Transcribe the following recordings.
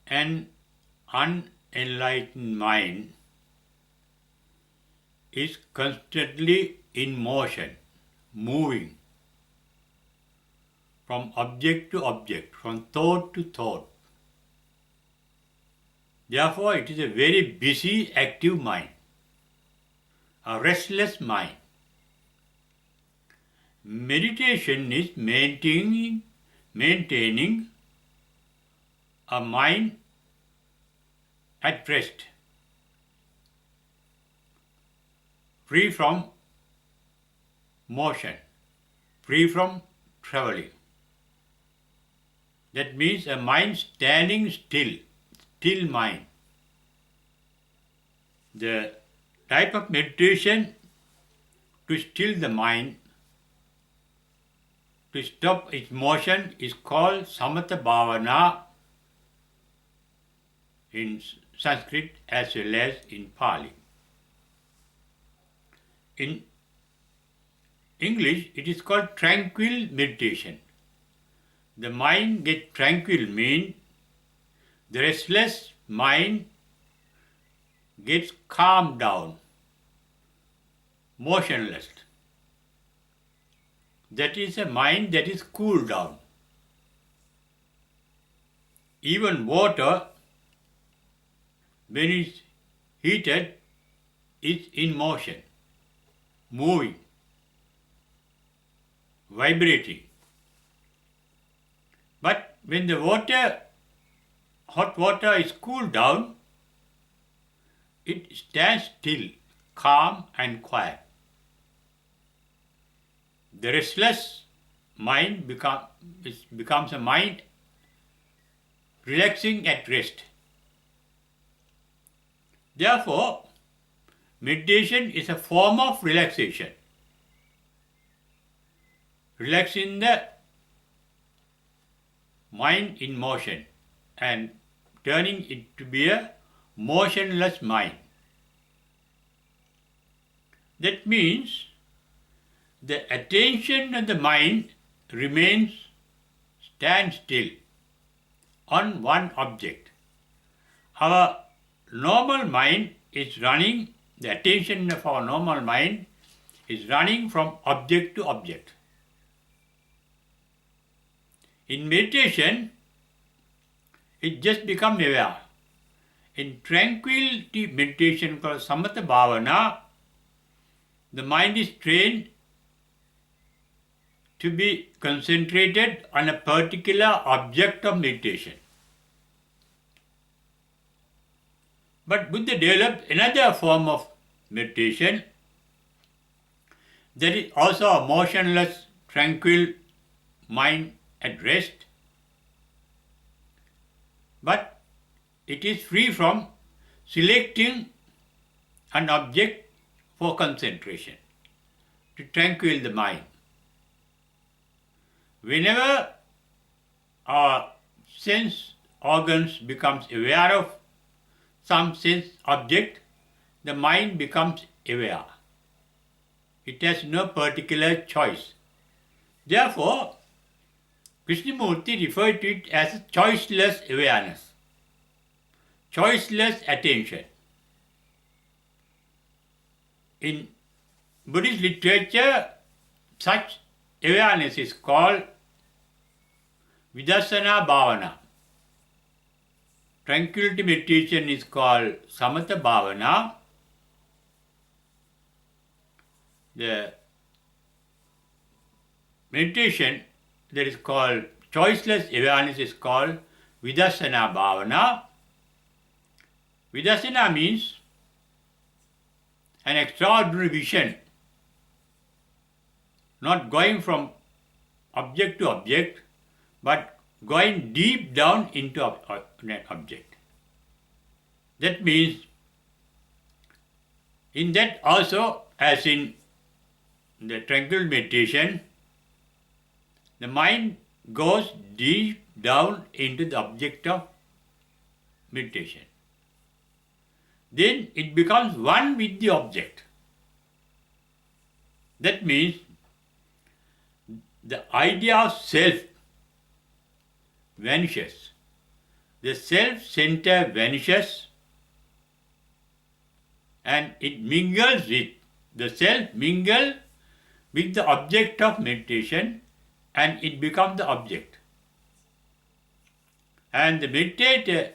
An unenlightened mind is constantly in motion, moving from object to object, from thought to thought. Therefore, it is a very busy, active mind, a restless mind. Meditation is maintaining a mind at rest, free from motion, free from traveling. That means a mind standing still, still mind. The type of meditation to still the mind, to stop its motion, is called samatha bhavana in Sanskrit as well as in Pali. In English, it is called tranquil meditation. The mind gets tranquil means the restless mind gets calmed down, motionless. That is a mind that is cooled down. Even water, when it is heated, is in motion, moving, vibrating. But when the hot water is cooled down, it stands still, calm and quiet. The restless mind becomes a mind relaxing at rest. Therefore, meditation is a form of relaxation. Relaxing the mind in motion and turning it to be a motionless mind. That means the attention of the mind stands still on one object. Our normal mind is running, the attention of our normal mind is running from object to object. In meditation, it just becomes aware. In tranquility meditation called samatha bhavana, the mind is trained to be concentrated on a particular object of meditation. But Buddha developed another form of meditation that is also a motionless, tranquil mind at rest, but it is free from selecting an object for concentration, to tranquil the mind. Whenever our sense organs becomes aware of some sense object, the mind becomes aware. It has no particular choice. Therefore, Krishnamurthi referred to it as choiceless awareness, choiceless attention. In Buddhist literature, such awareness is called vidarsana bhavana. Tranquility meditation is called samatha bhavana. The meditation that is called choiceless awareness is called vidarsana bhavana. Vidarsana means an extraordinary vision, not going from object to object, but going deep down into an object. That means, in that also, as in the tranquil meditation, the mind goes deep down into the object of meditation. Then it becomes one with the object. That means the idea of self vanishes. the self-center vanishes and it mingles with the self mingle with the object of meditation and it becomes the object. And the meditator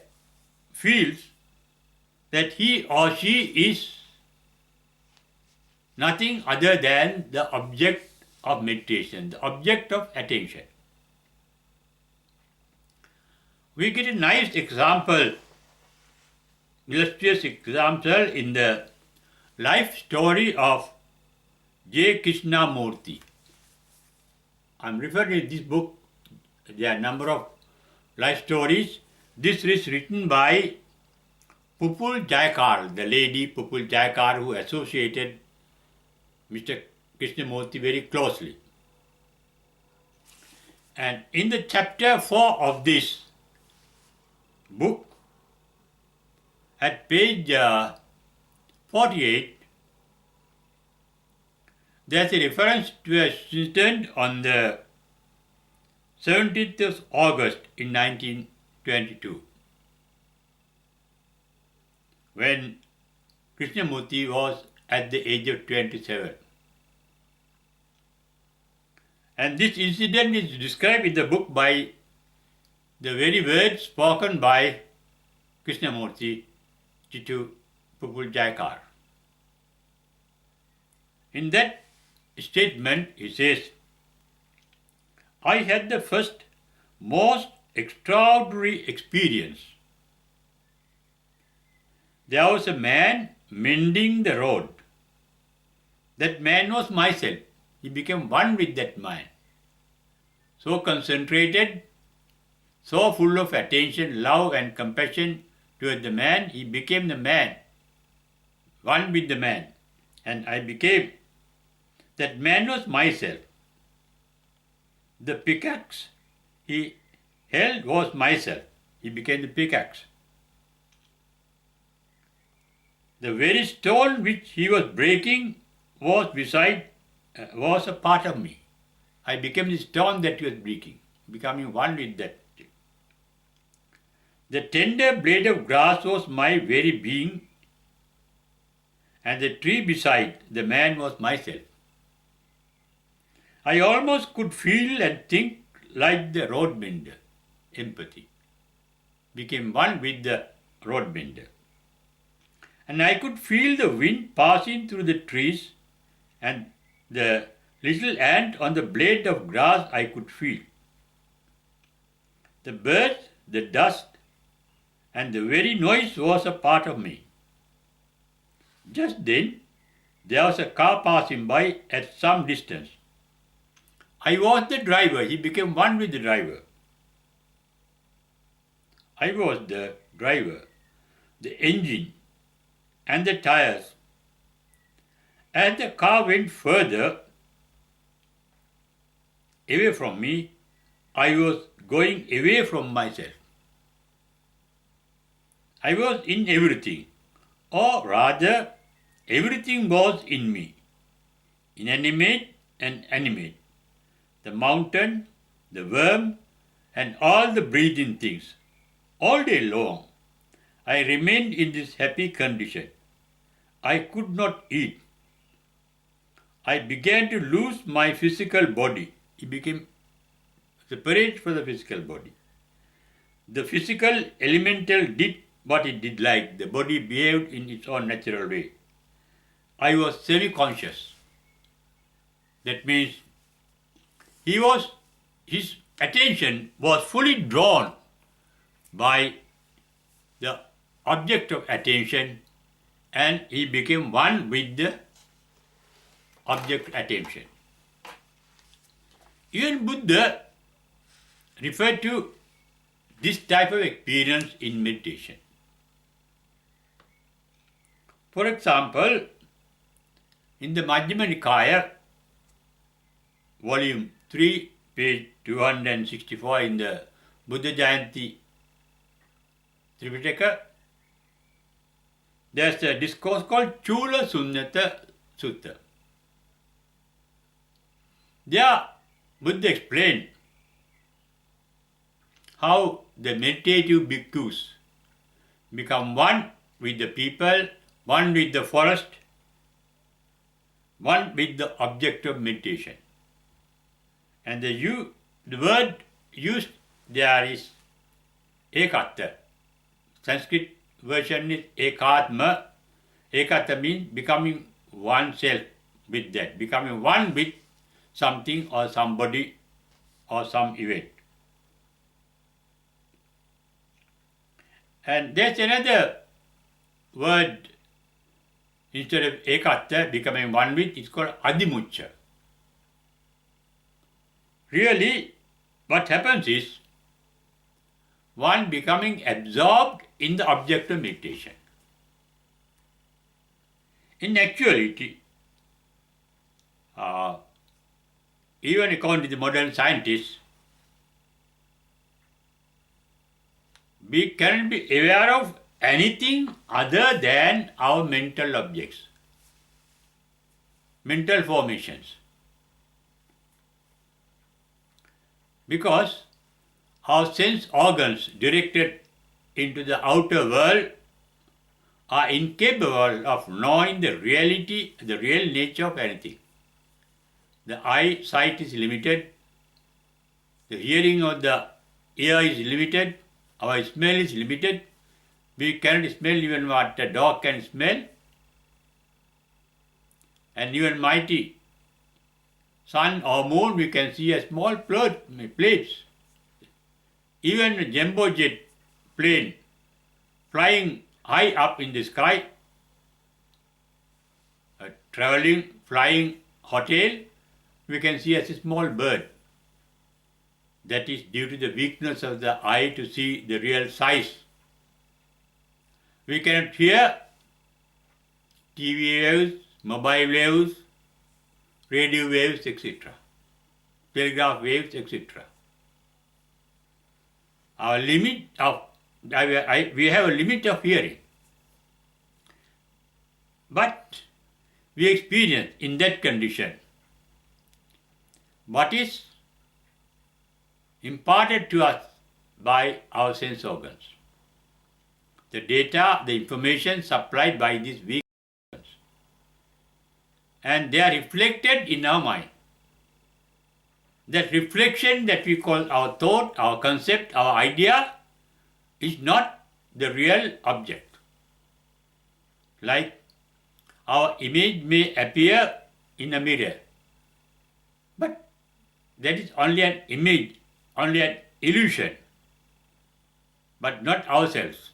feels that he or she is nothing other than the object of meditation, the object of attention. We get a nice example, illustrious example in the life story of J. Krishnamurthi. I am referring to this book. There are a number of life stories. This is written by Pupul Jayakar, the lady Pupul Jayakar who associated Mr. Krishnamurthi very closely. And in the chapter 4 of this book, at page 48, there is a reference to an incident on the 17th of August in 1922, when Krishnamurti was at the age of 27. And this incident is described in the book by the very words spoken by Krishnamurti to Pupul Jayakar. In that statement, he says, I had the first most extraordinary experience. There was a man mending the road. That man was myself. He became one with that man. So concentrated, so full of attention, love and compassion toward the man, he became the man, one with the man. And I became, that man was myself. The pickaxe he held was myself. He became the pickaxe. The very stone which he was breaking was a part of me. I became the stone that he was breaking, becoming one with that. The tender blade of grass was my very being, and the tree beside the man was myself. I almost could feel and think like the road mender. Empathy. Became one with the road mender. And I could feel the wind passing through the trees, and the little ant on the blade of grass I could feel. The birds, the dust, and the very noise was a part of me. Just then, there was a car passing by at some distance. I was the driver. He became one with the driver. I was the driver, the engine, and the tires. As the car went further away from me, I was going away from myself. I was in everything, or rather, everything was in me, inanimate and animate, the mountain, the worm, and all the breathing things. All day long, I remained in this happy condition. I could not eat. I began to lose my physical body. It became separate from the physical body. The physical elemental did what it did like. The body behaved in its own natural way. I was semi-conscious. That means his attention was fully drawn by the object of attention, and he became one with the object attention. Even Buddha referred to this type of experience in meditation. For example, in the Majjhima Nikaya, volume 3, page 264 in the Buddha Jayanti Tripitaka, there's a discourse called Chula Sunyata Sutta. There, Buddha explained how the meditative bhikkhus become one with the people, one with the forest, one with the object of meditation. And the word used there is ekatta. Sanskrit version is ekatma. Ekatta means becoming oneself with that, becoming one with something or somebody or some event. And there's another word instead of ekatta, becoming one with, it's called adimucca. Really, what happens is one becoming absorbed in the object of meditation. In actuality, even according to the modern scientists, we cannot be aware of anything other than our mental objects, mental formations. Because our sense organs directed into the outer world are incapable of knowing the reality, the real nature of anything. The eyesight is limited, the hearing of the ear is limited, our smell is limited. We cannot smell even what a dog can smell. And even mighty sun or moon, we can see a small plates. Even a jumbo jet plane flying high up in the sky, a traveling, flying hotel, we can see as a small bird. That is due to the weakness of the eye to see the real size. We cannot hear TV waves, mobile waves, radio waves, etc., telegraph waves, etc. Our limit of we have a limit of hearing, but we experience in that condition what is imparted to us by our sense organs. The data, the information supplied by these weak organs, and they are reflected in our mind. That reflection that we call our thought, our concept, our idea is not the real object. Like our image may appear in a mirror, but that is only an image, only an illusion, but not ourselves.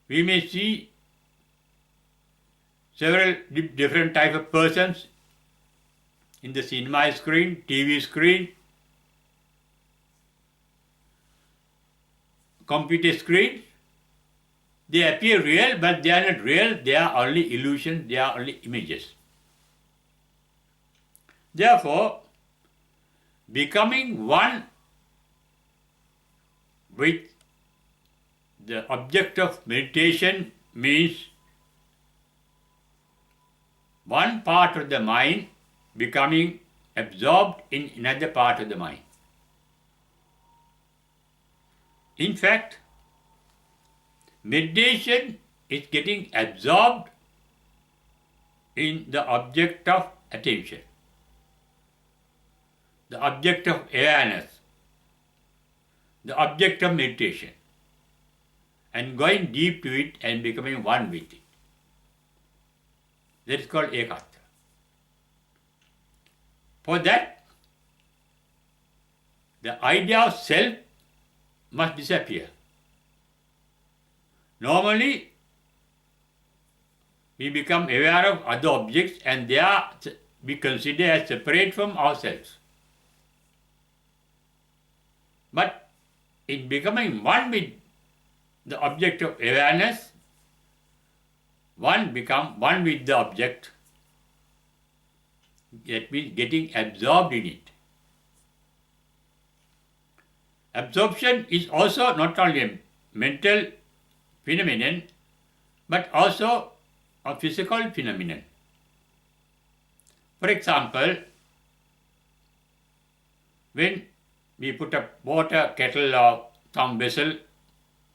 We may see several different types of persons in the cinema screen, TV screen, computer screen. They appear real, but they are not real. They are only illusions, they are only images. Therefore, becoming one with the object of meditation means one part of the mind becoming absorbed in another part of the mind. In fact, meditation is getting absorbed in the object of attention, the object of awareness, the object of meditation, and going deep to it and becoming one with it. That is called ekatta. For that, the idea of self must disappear. Normally, we become aware of other objects and they are we consider as separate from ourselves. But in becoming one with the object of awareness, one become one with the object. That means getting absorbed in it. Absorption is also not only a mental phenomenon, but also a physical phenomenon. For example, when we put a water kettle or some vessel,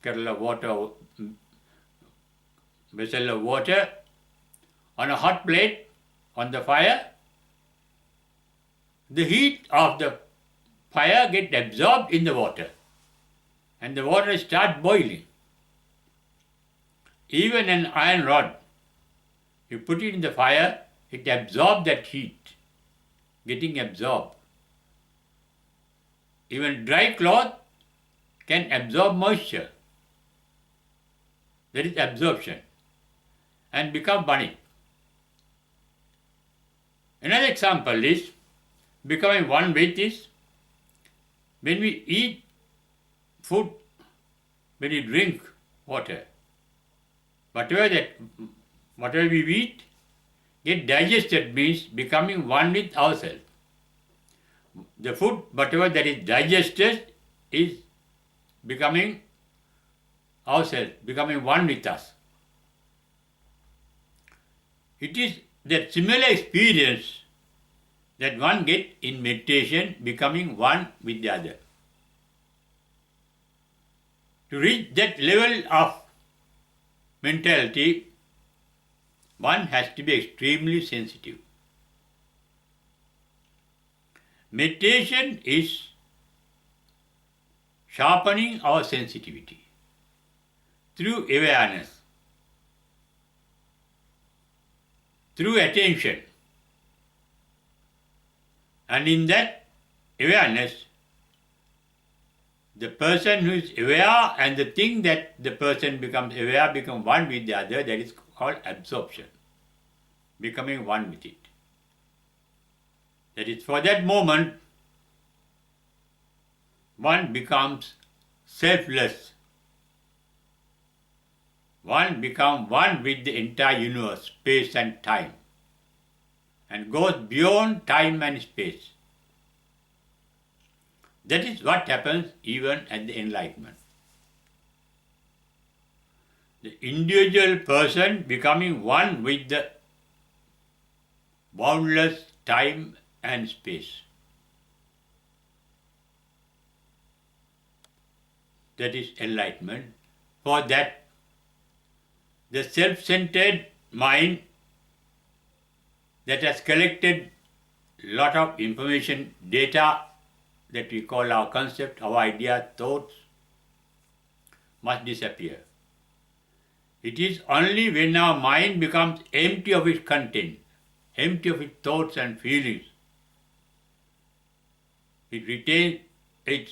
kettle of water, vessel of water on a hot plate on the fire, the heat of the fire gets absorbed in the water and the water starts boiling. Even an iron rod, you put it in the fire, it absorbs that heat, getting absorbed. Even dry cloth can absorb moisture. That is absorption and become burning. Another example is becoming one with is when we eat food, when we drink water, whatever we eat get digested means becoming one with ourselves. The food, whatever that is digested, is becoming ourselves, becoming one with us. It is that similar experience that one gets in meditation, becoming one with the other. To reach that level of mentality, one has to be extremely sensitive. Meditation is sharpening our sensitivity through awareness, through attention. And in that awareness, the person who is aware and the thing that the person becomes aware become one with the other, that is called absorption, becoming one with it. That is, for that moment, one becomes selfless. One becomes one with the entire universe, space and time, and goes beyond time and space. That is what happens even at the enlightenment. The individual person becoming one with the boundless time and space. That is enlightenment. For that, the self-centered mind that has collected lot of information, data that we call our concept, our idea, thoughts, must disappear. It is only when our mind becomes empty of its content, empty of its thoughts and feelings, it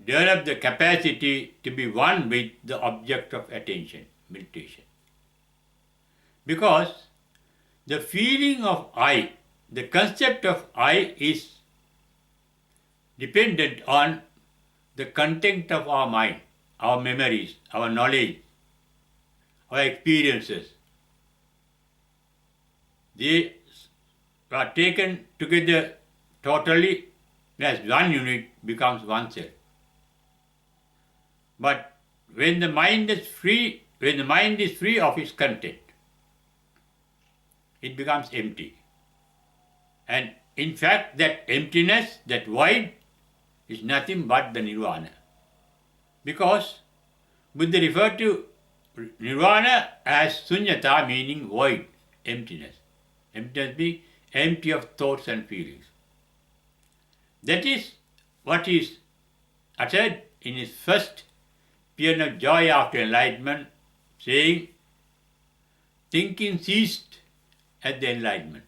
develops the capacity to be one with the object of attention, meditation. Because the feeling of I, the concept of I is dependent on the content of our mind, our memories, our knowledge, our experiences. They are taken together totally as one unit, becomes oneself. But when the mind is free of its content, it becomes empty. And in fact, that emptiness, that void, is nothing but the nirvana. Because Buddha referred to nirvana as sunyata, meaning void, emptiness. Emptiness being empty of thoughts and feelings. That is what is uttered in his first paean of joy after enlightenment, saying, thinking ceased at the enlightenment.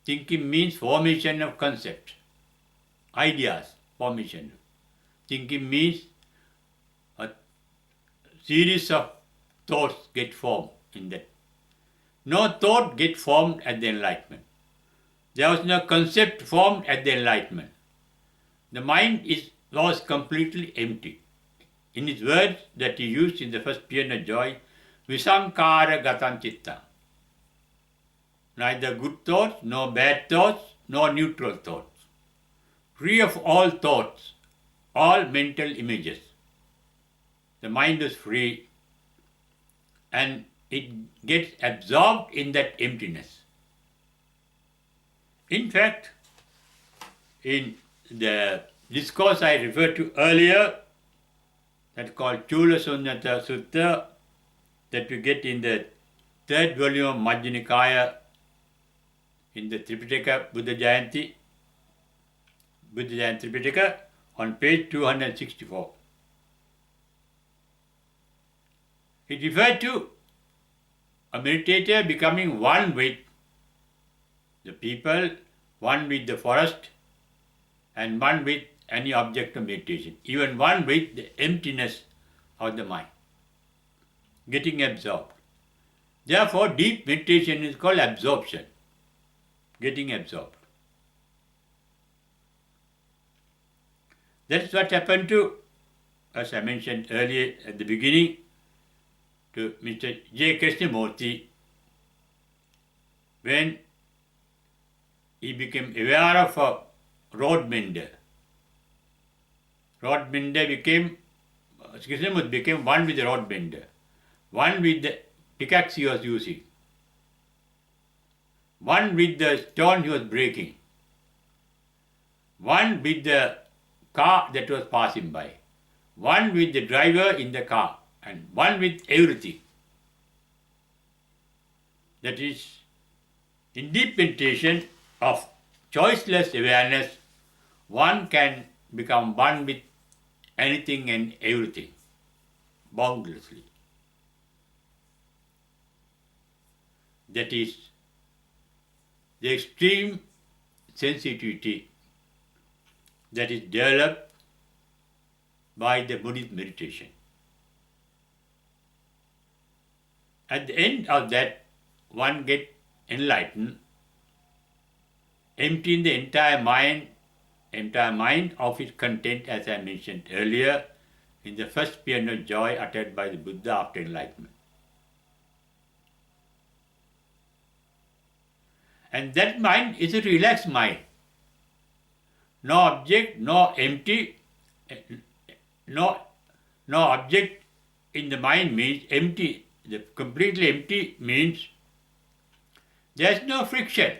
Thinking means formation of concepts, ideas, formation. Thinking means a series of thoughts get formed in that. No thought get formed at the enlightenment. There was no concept formed at the enlightenment. The mind was completely empty. In his words that he used in the first paean of joy, visankara gatan chitta. Neither good thoughts, nor bad thoughts, nor neutral thoughts. Free of all thoughts, all mental images. The mind is free and it gets absorbed in that emptiness. In fact, in the discourse I referred to earlier, that's called Chula Sutta, that we get in the third volume of Majjhima Nikaya in the Tripitaka Buddha Jayanti Tripitaka on page 264. It referred to a meditator becoming one with the people, one with the forest, and one with any object of meditation, even one with the emptiness of the mind, getting absorbed. Therefore, deep meditation is called absorption, getting absorbed. That's what happened to, as I mentioned earlier at the beginning, to Mr. J. Krishnamurthi when he became aware of a road mender. Krishnamurthi became one with the road mender, one with the pickaxe he was using, one with the stone he was breaking, one with the car that was passing by, one with the driver in the car, and one with everything. That is, in deep meditation of choiceless awareness, one can become one with anything and everything, boundlessly. That is the extreme sensitivity that is developed by the Buddhist meditation. At the end of that, one gets enlightened, emptying the entire mind of its content, as I mentioned earlier, in the first paean of joy uttered by the Buddha after enlightenment. And that mind is a relaxed mind. No object, no empty, no object in the mind means empty. The completely empty means there is no friction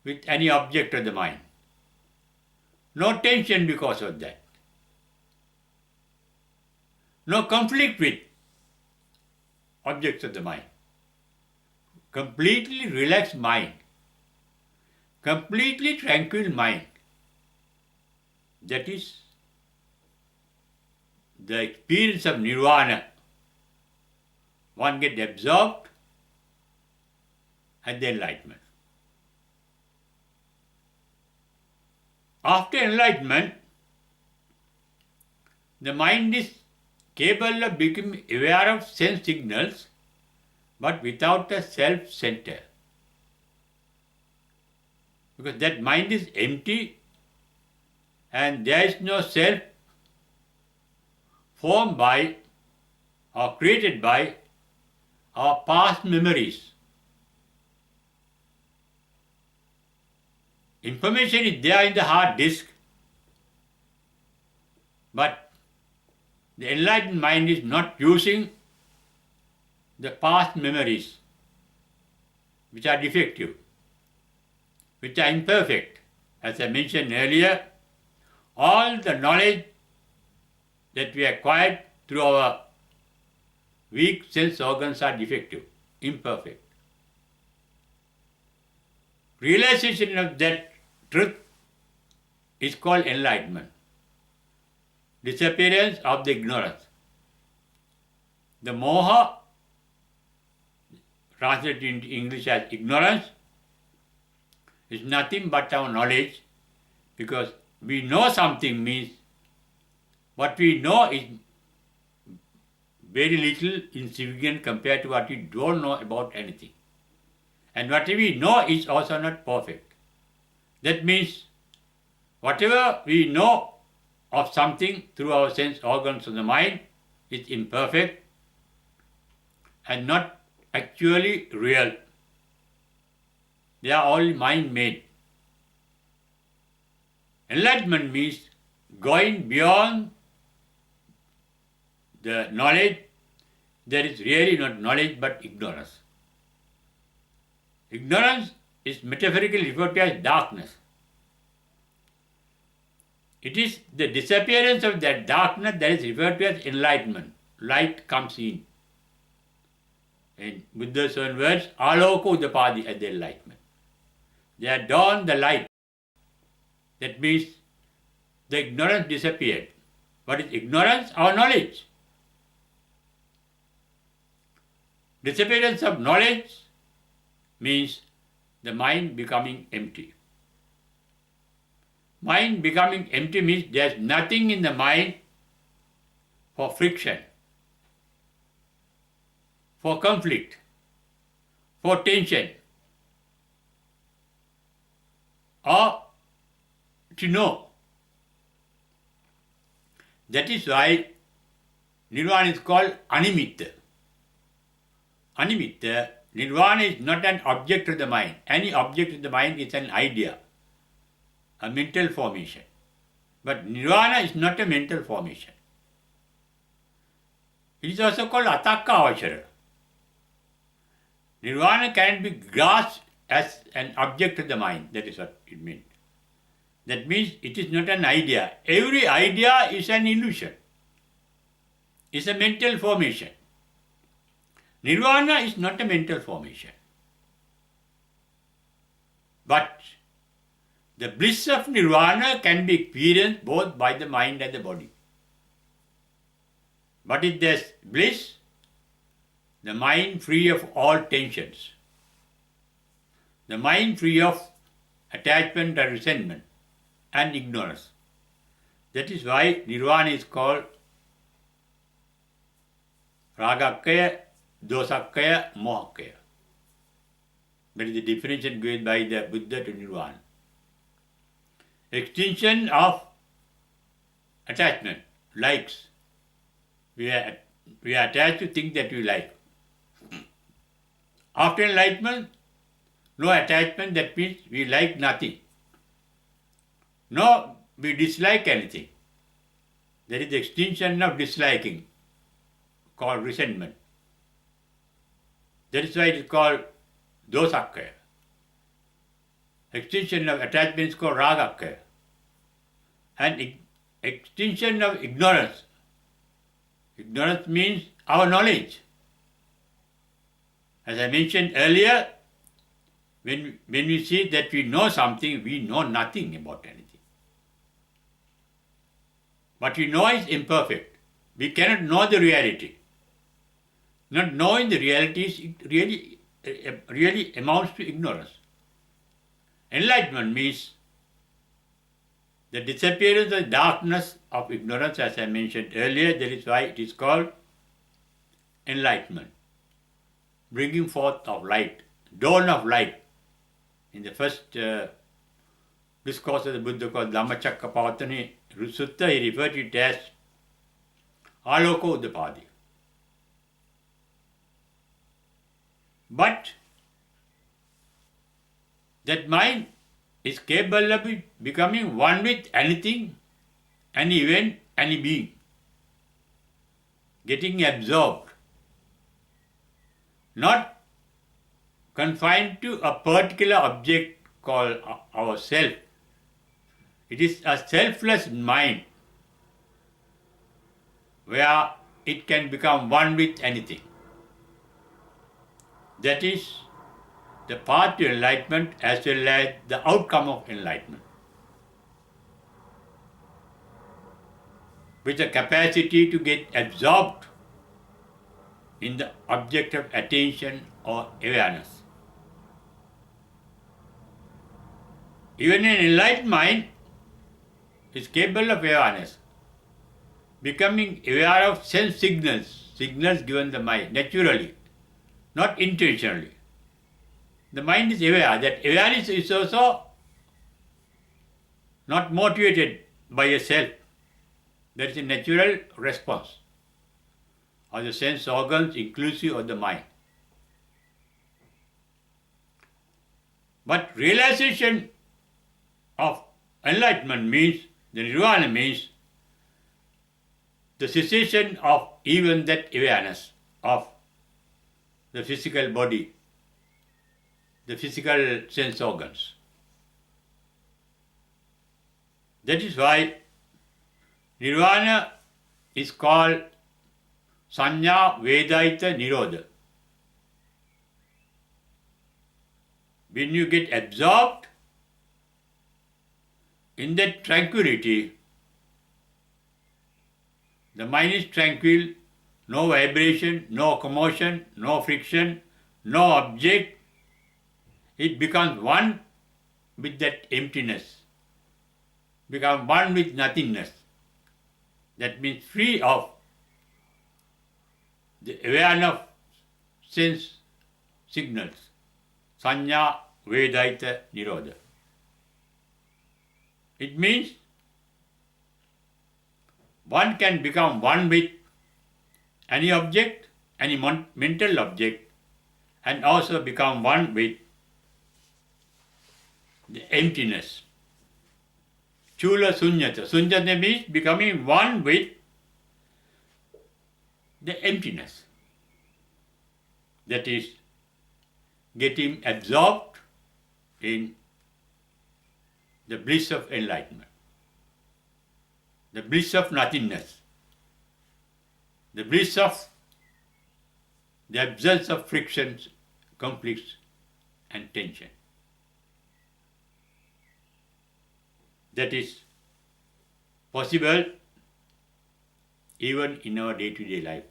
with any object of the mind. No tension because of that. No conflict with objects of the mind. Completely relaxed mind. Completely tranquil mind. That is the experience of nirvana. One gets absorbed at the enlightenment. After enlightenment, the mind is capable of becoming aware of sense signals, but without a self-center. Because that mind is empty and there is no self formed by or created by our past memories. Information is there in the hard disk, but the enlightened mind is not using the past memories, which are defective, which are imperfect. As I mentioned earlier, all the knowledge that we acquired through our weak sense organs are defective, imperfect. Realization of that truth is called enlightenment. Disappearance of the ignorance. The moha, translated into English as ignorance, is nothing but our knowledge, because we know something means what we know is very little insignificant compared to what we don't know about anything. And what we know is also not perfect. That means whatever we know of something through our sense organs of the mind is imperfect and not actually real. They are all mind-made. Enlightenment means going beyond the knowledge. There is really not knowledge but ignorance. Ignorance is metaphorically referred to as darkness. It is the disappearance of that darkness that is referred to as enlightenment. Light comes in. In Buddha's own words, aloko udapadi as the enlightenment. They adorn the light. That means the ignorance disappeared. What is ignorance? Our knowledge. Disappearance of knowledge means the mind becoming empty. Mind becoming empty means there is nothing in the mind for friction, for conflict, for tension, or to know. That is why Nirvana is called animitta. Animitta, Nirvana is not an object of the mind. Any object of the mind is an idea, a mental formation. But Nirvana is not a mental formation. It is also called atakka avachara. Nirvana can be grasped as an object of the mind. That is what it means. That means it is not an idea. Every idea is an illusion. It's a mental formation. Nirvana is not a mental formation. But the bliss of Nirvana can be experienced both by the mind and the body. What is this bliss? The mind free of all tensions. The mind free of attachment and resentment and ignorance. That is why Nirvana is called Ragakkaya, Dosakkaya, Mohakkaya. That is the definition given by the Buddha to Nirvana. Extinction of attachment, likes. We are attached to things that we like. After enlightenment, no attachment, that means we like nothing. No, we dislike anything. That is the extinction of disliking, called resentment. That is why it is called dosakkaya. Extinction of attachment is called ragakkaya. And extinction of ignorance. Ignorance means our knowledge. As I mentioned earlier, when we see that we know something, we know nothing about anything. What we know is imperfect. We cannot know the reality. Not knowing the reality really amounts to ignorance. Enlightenment means the disappearance of the darkness of ignorance, as I mentioned earlier. That is why it is called enlightenment. Bringing forth of light, dawn of light. In the first discourse of the Buddha called Dhammacakkappavattana Sutta, he referred to it as aloko udapadi. But that mind is capable of becoming one with anything, any event, any being. Getting absorbed. Not confined to a particular object called ourself. It is a selfless mind where it can become one with anything. That is the path to enlightenment as well as the outcome of enlightenment. With the capacity to get absorbed in the object of attention or awareness. Even an enlightened mind is capable of awareness, becoming aware of sense signals given the mind naturally, not intentionally. The mind is aware. That awareness is also not motivated by a self. That is a natural response of the sense organs inclusive of the mind. But realization of enlightenment means, the nirvana means the cessation of even that awareness of the physical body, the physical sense organs. That is why Nirvana is called Sanya Vedaita Nirodha. When you get absorbed in that tranquility, the mind is tranquil, no vibration, no commotion, no friction, no object. It becomes one with that emptiness, becomes one with nothingness. That means free of the awareness of sense signals. Sanya Vedaita Nirodha. It means one can become one with any object, any mental object, and also become one with the emptiness. Chula Sunyata. Sunyata means becoming one with the emptiness. That is, getting absorbed in the bliss of enlightenment, the bliss of nothingness, the bliss of the absence of frictions, conflicts, and tension. That is possible even in our day-to-day life.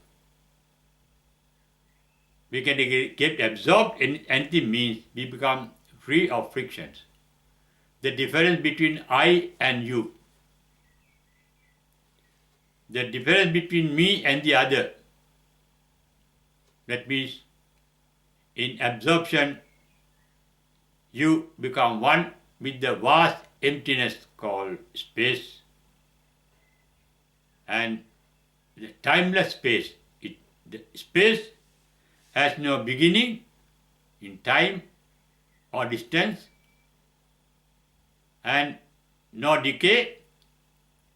We can get absorbed in anything means we become free of frictions. The difference between I and you, the difference between me and the other. That means in absorption, you become one with the vast emptiness called space, and the timeless space. The space has no beginning in time or distance, and no decay,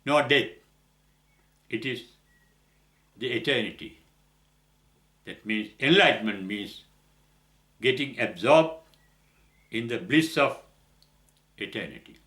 no death. It is the eternity. That means enlightenment means getting absorbed in the bliss of eternity.